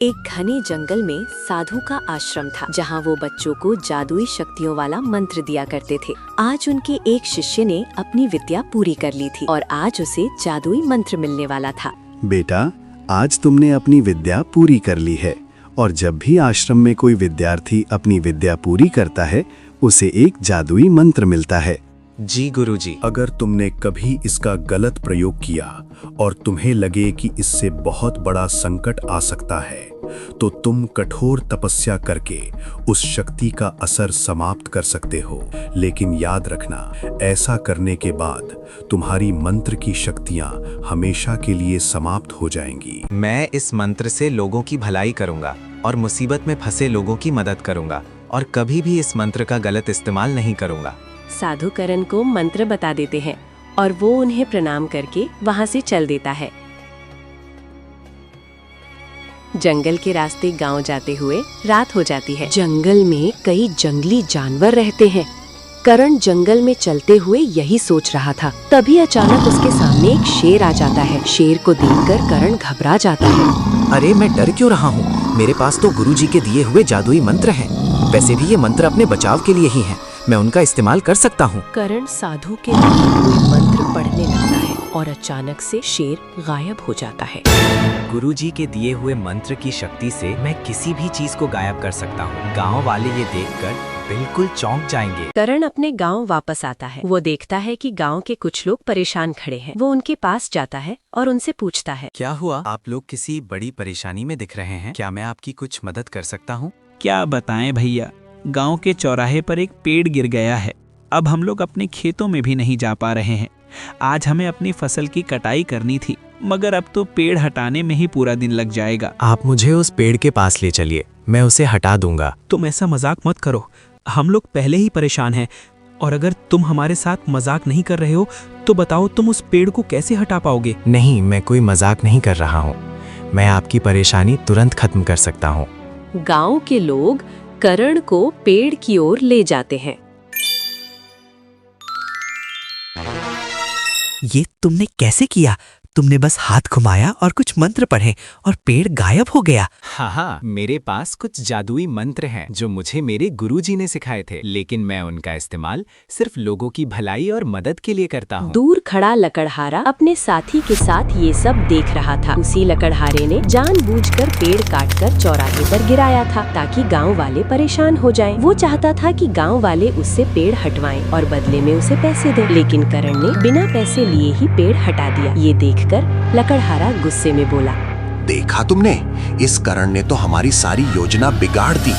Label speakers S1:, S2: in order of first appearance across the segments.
S1: एक घने जंगल में साधु का आश्रम था, जहाँ वो बच्चों को जादुई शक्तियों वाला मंत्र दिया करते थे। आज उनके एक शिष्य ने अपनी विद्या पूरी कर ली थी और आज उसे जादुई मंत्र मिलने वाला था।
S2: बेटा, आज तुमने अपनी विद्या पूरी कर ली है और जब भी आश्रम में कोई विद्यार्थी अपनी विद्या पूरी करता है, उसे एक जादुई मंत्र मिलता है।
S3: जी गुरुजी।
S2: अगर तुमने कभी इसका गलत प्रयोग किया और तुम्हें लगे कि इससे बहुत बड़ा संकट आ सकता है, तो तुम कठोर तपस्या करके उस शक्ति का असर समाप्त कर सकते हो। लेकिन याद रखना, ऐसा करने के बाद तुम्हारी मंत्र की शक्तियां हमेशा के लिए समाप्त हो जाएंगी।
S3: मैं इस मंत्र से लोगों की भलाई करूंगा और मुसीबत में फंसे लोगों की मदद करूंगा और कभी भी इस मंत्र का गलत इस्तेमाल नहीं करूंगा।
S1: साधु करण को मंत्र बता देते हैं और वो उन्हें प्रणाम करके वहाँ से चल देता है। जंगल के रास्ते गांव जाते हुए रात हो जाती है। जंगल में कई जंगली जानवर रहते हैं। करण जंगल में चलते हुए यही सोच रहा था, तभी अचानक उसके सामने एक शेर आ जाता है। शेर को देखकर करण घबरा जाता है।
S4: अरे मैं डर क्यों रहा हूँ? मेरे पास तो गुरुजी के दिए हुए जादुई मंत्र हैं। वैसे भी ये मंत्र अपने बचाव के लिए ही हैं। मैं उनका इस्तेमाल कर सकता हूँ।
S1: करण साधु के दिए हुए मंत्र पढ़ने लगता है और अचानक से शेर गायब हो जाता है।
S3: गुरुजी के दिए हुए मंत्र की शक्ति से मैं किसी भी चीज को गायब कर सकता हूँ। गांव वाले ये देखकर बिल्कुल चौंक जाएंगे।
S1: करण अपने गांव वापस आता है। वो देखता है कि गांव के कुछ लोग परेशान खड़े हैं। वो उनके पास जाता है और उनसे पूछता है,
S3: क्या हुआ? आप लोग किसी बड़ी परेशानी में दिख रहे हैं? क्या मैं आपकी कुछ मदद कर सकता हूँ?
S5: क्या बताएं भैया, गांव के चौराहे पर एक पेड़ गिर गया है। अब हम लोग अपने खेतों में भी नहीं जा पा रहे हैं। आज हमें अपनी फसल की कटाई करनी थी, मगर अब तो पेड़ हटाने में ही पूरा दिन लग जाएगा।
S4: आप मुझे उस पेड़ के पास ले चलिए, मैं उसे हटा दूंगा।
S5: तुम ऐसा मजाक मत करो, हम लोग पहले ही परेशान हैं और अगर तुम हमारे साथ मजाक नहीं कर रहे हो तो बताओ तुम उस पेड़ को कैसे हटा पाओगे?
S4: नहीं, मैं कोई मजाक नहीं कर रहा हूँ। मैं आपकी परेशानी तुरंत खत्म कर सकता हूँ।
S1: गांव के लोग करण को पेड़ की ओर ले जाते हैं।
S6: ये तुमने कैसे किया? तुमने बस हाथ घुमाया और कुछ मंत्र पढ़े और पेड़ गायब हो गया।
S3: हाँ, मेरे पास कुछ जादुई मंत्र हैं जो मुझे मेरे गुरुजी ने सिखाए थे, लेकिन मैं उनका इस्तेमाल सिर्फ लोगों की भलाई और मदद के लिए करता हूँ।
S1: दूर खड़ा लकड़हारा अपने साथी के साथ ये सब देख रहा था। उसी लकड़हारे ने जानबूझकर पेड़ काटकर चौराहे पर गिराया था ताकि गाँव वाले परेशान हो जाएं। वो चाहता था कि गाँव वाले उससे पेड़ हटवाएं और बदले में उसे पैसे दें, लेकिन करण ने बिना पैसे लिए ही पेड़ हटा दिया। ये देखकर लकड़हारा गुस्से में बोला,
S7: देखा तुमने, इस करण ने तो हमारी सारी योजना बिगाड़ दी।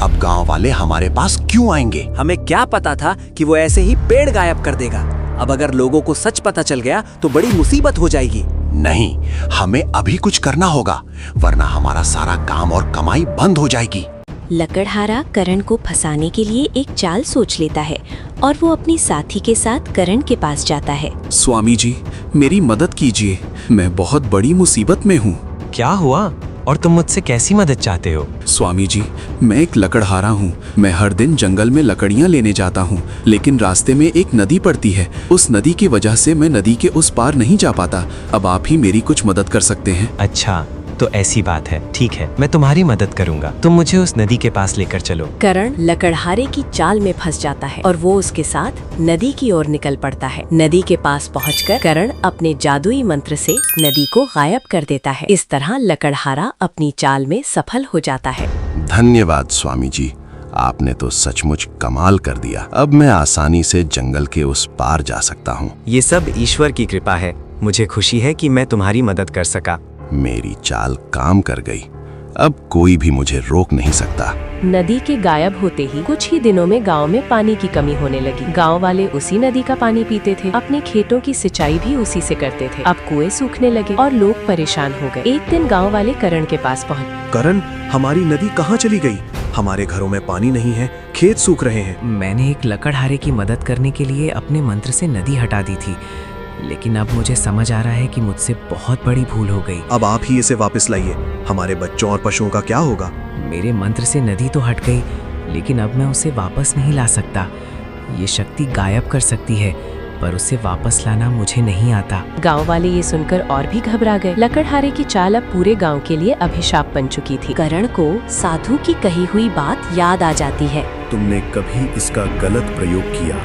S7: अब गांव वाले हमारे पास क्यों आएंगे?
S6: हमें क्या पता था कि वो ऐसे ही पेड़ गायब कर देगा। अब अगर लोगों को सच पता चल गया तो बड़ी मुसीबत हो जाएगी।
S7: नहीं, हमें अभी कुछ करना होगा, वरना हमारा सारा काम और कमाई बंद हो जाएगी।
S1: लकड़हारा करण को फंसाने के लिए एक चाल सोच लेता है और वो अपनी साथी के साथ करण के पास जाता है।
S2: स्वामी जी, मेरी मदद कीजिए, मैं बहुत बड़ी मुसीबत में हूँ।
S4: क्या हुआ और तुम मुझसे कैसी मदद चाहते हो?
S2: स्वामी जी, मैं एक लकड़हारा हूँ। मैं हर दिन जंगल में लकड़ियाँ लेने जाता हूँ, लेकिन रास्ते में एक नदी पड़ती है। उस नदी की वजह से मैं नदी के उस पार नहीं जा पाता। अब आप ही मेरी कुछ मदद कर सकते हैं।
S4: अच्छा, तो ऐसी बात है। ठीक है, मैं तुम्हारी मदद करूंगा। तुम मुझे उस नदी के पास लेकर चलो।
S1: करण लकड़हारे की चाल में फंस जाता है और वो उसके साथ नदी की ओर निकल पड़ता है। नदी के पास पहुंचकर करण अपने जादुई मंत्र से नदी को गायब कर देता है। इस तरह लकड़हारा अपनी चाल में सफल हो जाता है।
S7: धन्यवाद स्वामी जी, आपने तो सचमुच कमाल कर दिया। अब मैं आसानी से जंगल के उस पार जा सकता हूँ।
S4: ये सब ईश्वर की कृपा है। मुझे खुशी है कि मैं तुम्हारी मदद कर सका।
S7: मेरी चाल काम कर गई। अब कोई भी मुझे रोक नहीं सकता।
S1: नदी के गायब होते ही कुछ ही दिनों में गांव में पानी की कमी होने लगी। गांव वाले उसी नदी का पानी पीते थे। अपने खेतों की सिंचाई भी उसी से करते थे। अब कुएं सूखने लगे और लोग परेशान हो गए। एक दिन गांव वाले करण के पास पहुँचे।
S8: करण, हमारी नदी कहाँ चली गई? हमारे घरों में पानी नहीं है, खेत सूख रहे हैं।
S6: मैंने एक लकड़हारे की मदद करने के लिए अपने मंत्र से नदी हटा दी थी, लेकिन अब मुझे समझ आ रहा है कि मुझसे बहुत बड़ी भूल हो गई।
S8: अब आप ही इसे वापस लाइए। हमारे बच्चों और पशुओं का क्या होगा?
S6: मेरे मंत्र से नदी तो हट गई, लेकिन अब मैं उसे वापस नहीं ला सकता। ये शक्ति गायब कर सकती है, पर उसे वापस लाना मुझे नहीं आता।
S1: गांव वाले ये सुनकर और भी घबरा गए। लकड़हारे की चाल अब पूरे गांव के लिए अभिशाप बन चुकी थी। करण को साधु की कही हुई बात याद आ जाती है।
S2: तुमने कभी इसका गलत प्रयोग किया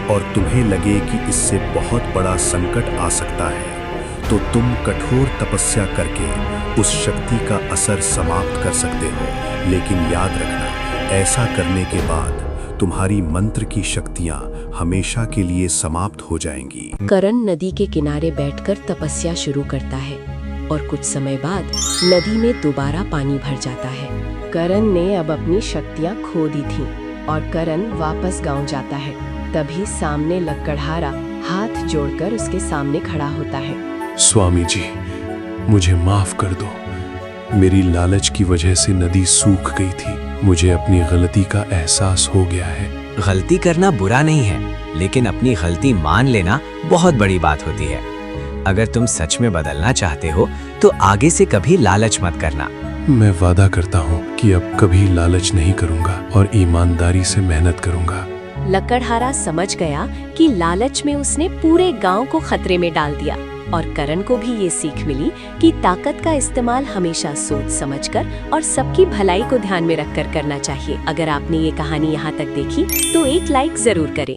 S2: और तुम्हें लगे कि इससे बहुत बड़ा संकट आ सकता है, तो तुम कठोर तपस्या करके उस शक्ति का असर समाप्त कर सकते हो। लेकिन याद रखना, ऐसा करने के बाद तुम्हारी मंत्र की शक्तियां हमेशा के लिए समाप्त हो जाएंगी।
S1: करण नदी के किनारे बैठकर तपस्या शुरू करता है और कुछ समय बाद नदी में दोबारा पानी भर जाता है। करण ने अब अपनी शक्तियां खो दी थीं और करण वापस गांव जाता है। तभी सामने लकड़हारा हाथ जोड़कर उसके सामने खड़ा होता है।
S9: स्वामी जी, मुझे माफ कर दो। मेरी लालच की वजह से नदी सूख गई थी। मुझे अपनी गलती का एहसास हो गया है।
S4: गलती करना बुरा नहीं है, लेकिन अपनी गलती मान लेना बहुत बड़ी बात होती है। अगर तुम सच में बदलना चाहते हो तो आगे से कभी लालच मत करना।
S9: मैं वादा करता हूँ कि अब कभी लालच नहीं करूँगा और ईमानदारी से मेहनत करूँगा।
S1: लकड़हारा समझ गया कि लालच में उसने पूरे गांव को खतरे में डाल दिया और करण को भी ये सीख मिली कि ताकत का इस्तेमाल हमेशा सोच समझकर और सबकी भलाई को ध्यान में रखकर करना चाहिए। अगर आपने ये कहानी यहाँ तक देखी तो एक लाइक जरूर करें।